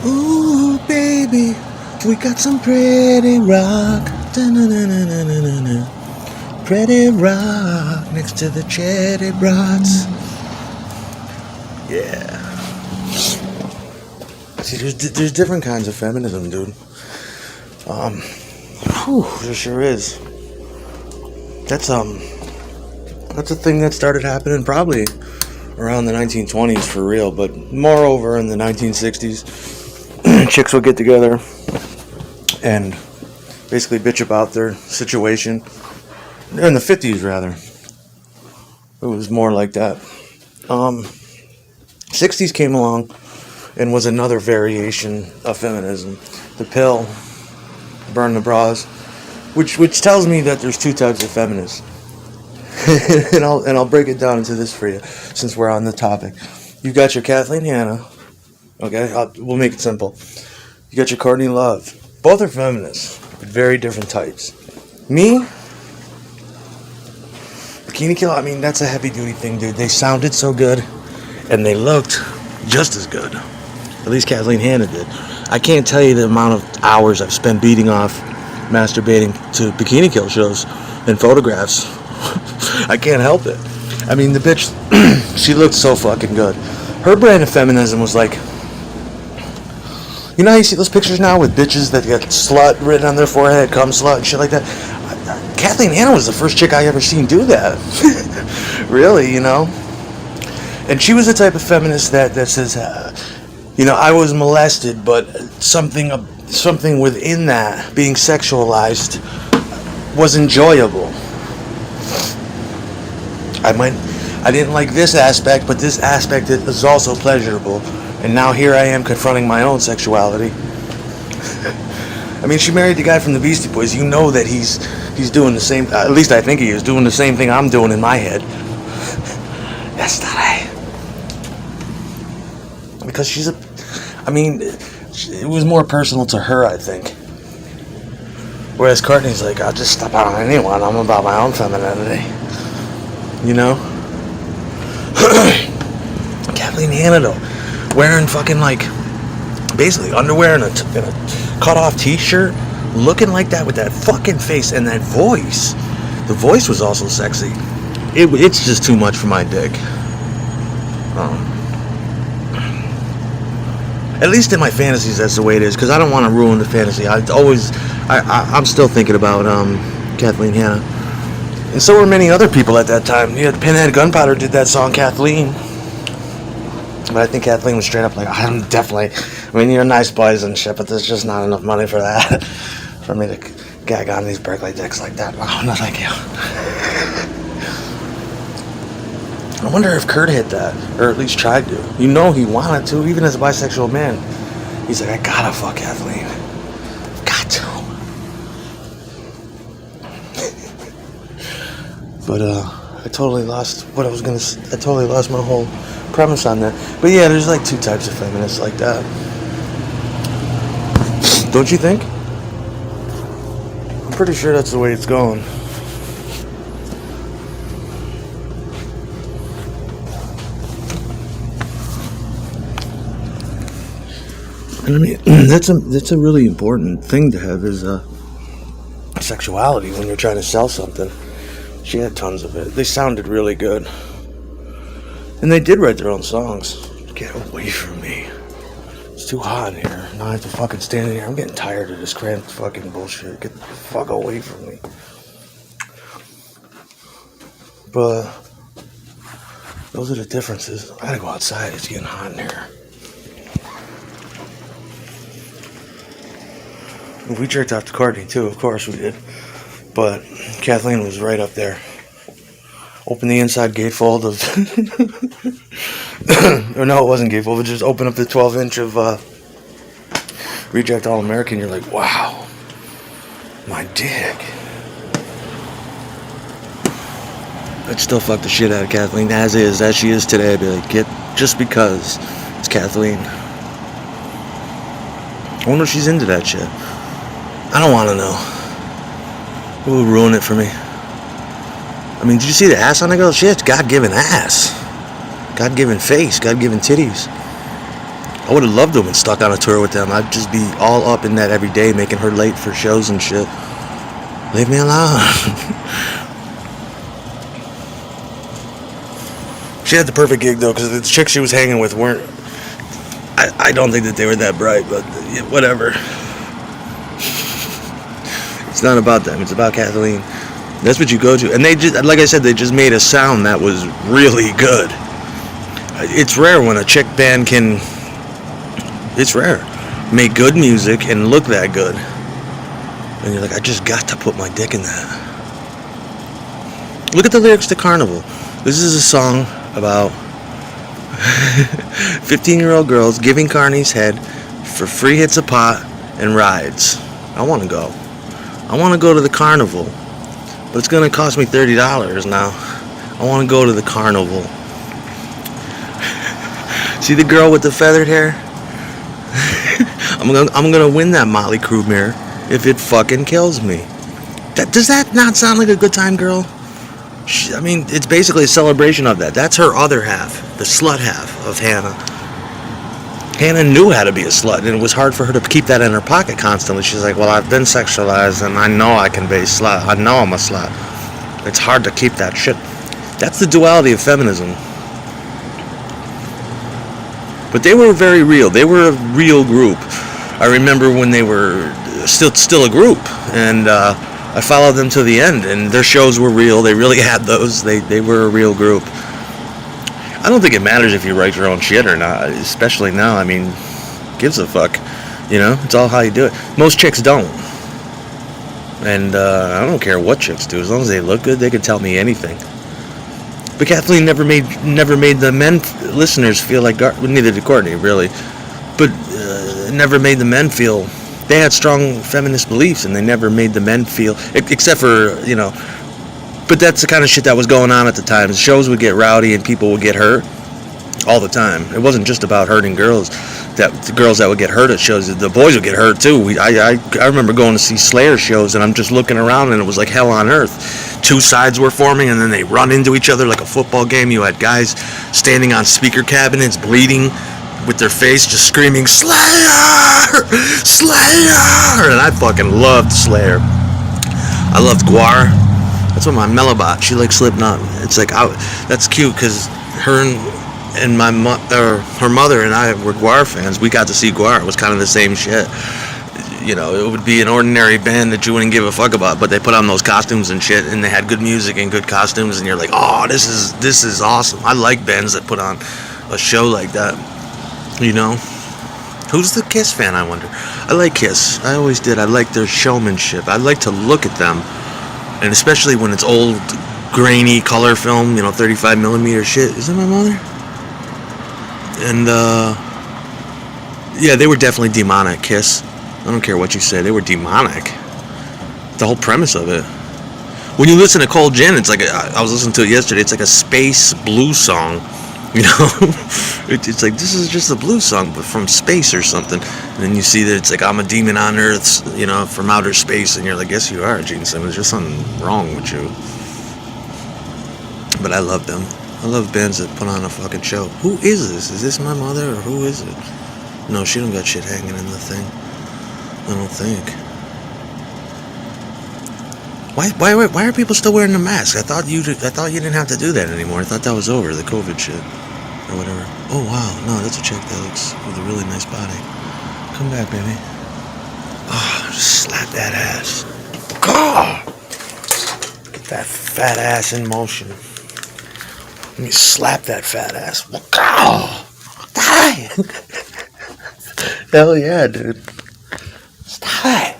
Ooh, baby, we got some pretty rock. Da-na-na-na-na-na-na. Pretty rock next to the cherry brats. Yeah. See, there's different kinds of feminism, dude. There sure is. That's a thing that started happening probably around the 1920s for real, but moreover in the 1960s, chicks would get together and basically bitch about their situation. In the 50s, rather. It was more like that. 60s came along and was another variation of feminism. The pill, burn the bras, which tells me that there's two types of feminists. and I'll break it down into this for you, since we're on the topic. You got your Kathleen Hanna, okay? We'll make it simple. You got your Courtney Love. Both are feminists, but very different types. Me, Bikini Kill. I mean, that's a heavy duty thing, dude. They sounded so good, and they looked just as good. At least Kathleen Hanna did. I can't tell you the amount of hours I've spent beating off, masturbating to Bikini Kill shows and photographs. I can't help it. I mean, the bitch, she looked so fucking good. Her brand of feminism was like, you know how you see those pictures now with bitches that got slut written on their forehead, cum slut and shit like that? Kathleen Hanna was the first chick I ever seen do that. Really, you know? And she was the type of feminist that says, I was molested, but something within that, being sexualized, was enjoyable. I didn't like this aspect, but this aspect is also pleasurable. And now here I am confronting my own sexuality. I mean, she married the guy from the Beastie Boys. You know that he's doing the same, at least I think he is, doing the same thing I'm doing in my head. Yesterday. Because it was more personal to her, I think. Whereas Courtney's like, I'll just step out on anyone. I'm about my own femininity. You know? Kathleen Hanna, though, wearing fucking, like, basically underwear and a cut-off t-shirt, looking like that with that fucking face and that voice. The voice was also sexy. It's just too much for my dick. At least in my fantasies, that's the way it is, because I don't want to ruin the fantasy. I'm still thinking about Kathleen Hanna. And so were many other people at that time. You had Pinhead Gunpowder did that song, Kathleen. But I think Kathleen was straight up like, you're nice boys and shit, but there's just not enough money for that. For me to gag on these Berkeley dicks like that. Oh, no, thank you. I wonder if Kurt hit that, or at least tried to. You know he wanted to, even as a bisexual man. He's like, I gotta fuck Kathleen. Got to. But I totally lost what I was gonna say. I totally lost my whole premise on that. But yeah, there's like two types of feminists like that. Don't you think? I'm pretty sure that's the way it's going. And I mean, that's a really important thing to have is sexuality when you're trying to sell something. She had tons of it. They sounded really good. And they did write their own songs. Get away from me. It's too hot in here. Now I have to fucking stand in here. I'm getting tired of this cramped fucking bullshit. Get the fuck away from me. But those are the differences. I gotta go outside. It's getting hot in here. We jerked off to Courtney too, of course we did. But Kathleen was right up there. Open the inside gatefold of... or no, it wasn't gatefold. Just open up the 12-inch of Reject All-American. You're like, wow. My dick. I'd still fuck the shit out of Kathleen as she is today. I'd be like, just because it's Kathleen. I wonder if she's into that shit. I don't want to know. It will ruin it for me. I mean, did you see the ass on the girl? She has God-given ass. God-given face. God-given titties. I would have loved to have been stuck on a tour with them. I'd just be all up in that every day, making her late for shows and shit. Leave me alone. She had the perfect gig though, because the chicks she was hanging with weren't. I don't think that they were that bright, but yeah, whatever. It's not about them. It's about Kathleen. That's what you go to, and they just, like I said, they just made a sound that was really good. It's rare when a chick band can. It's rare. Make good music and look that good. And you're like, I just got to put my dick in that. Look at the lyrics to Carnival. This is a song about 15-year-old girls giving carnies head for free hits of pot and rides. I want to go. I want to go to the Carnival. But it's going to cost me $30 now. I want to go to the Carnival. See the girl with the feathered hair? I'm gonna win that Motley Crue mirror if it fucking kills me. Does that not sound like a good time, girl? I mean, it's basically a celebration of that. That's her other half, the slut half of Hannah. Hannah knew how to be a slut, and it was hard for her to keep that in her pocket constantly. She's like, well, I've been sexualized, and I know I can be a slut. I know I'm a slut. It's hard to keep that shit. That's the duality of feminism. But they were very real. They were a real group. I remember when they were still a group, and I followed them to the end, and their shows were real. They really had those. They were a real group. I don't think it matters if you write your own shit or not, especially now. I mean, gives a fuck, you know? It's all how you do it. Most chicks don't. And I don't care what chicks do. As long as they look good, they can tell me anything. But Kathleen never made the men listeners feel like neither did Courtney, really. But never made the men feel. They had strong feminist beliefs, and they never made the men feel, except for, you know. But that's the kind of shit that was going on at the time. The shows would get rowdy and people would get hurt all the time. It wasn't just about hurting girls. The girls that would get hurt at shows, the boys would get hurt too. I remember going to see Slayer shows, and I'm just looking around, and it was like hell on earth. Two sides were forming, and then they run into each other like a football game. You had guys standing on speaker cabinets, bleeding, with their face just screaming, Slayer! Slayer! And I fucking loved Slayer. I loved Guar. That's what my Mellobot, she likes Slipknot. It's like, that's cute, because her and her mother and I were Guar fans. We got to see Guar. It was kind of the same shit. You know, it would be an ordinary band that you wouldn't give a fuck about, but they put on those costumes and shit, and they had good music and good costumes, and you're like, oh, this is awesome. I like bands that put on a show like that. You know? Who's the Kiss fan, I wonder? I like Kiss. I always did. I like their showmanship. I like to look at them. And especially when it's old, grainy color film, you know, 35 millimeter shit. Is that my mother? And, yeah, they were definitely demonic, Kiss. I don't care what you say. They were demonic. The whole premise of it. When you listen to Cold Gin, it's like, I was listening to it yesterday, it's like a space blues song. You know? It's like, this is just a blues song, but from space or something. And then you see that it's like, I'm a demon on Earth, you know, from outer space. And you're like, yes, you are, Gene Simmons. There's something wrong with you. But I love them. I love bands that put on a fucking show. Who is this? Is this my mother, or who is it? No, she don't got shit hanging in the thing. I don't think. Why are people still wearing the mask? I thought you didn't have to do that anymore. I thought that was over, the COVID shit. Or whatever. Oh, wow. No, that's a chick that looks with a really nice body. Come back, baby. Oh, just slap that ass. Oh! Get that fat ass in motion. Let me slap that fat ass. Oh! Die! Hell yeah, dude. Stop it.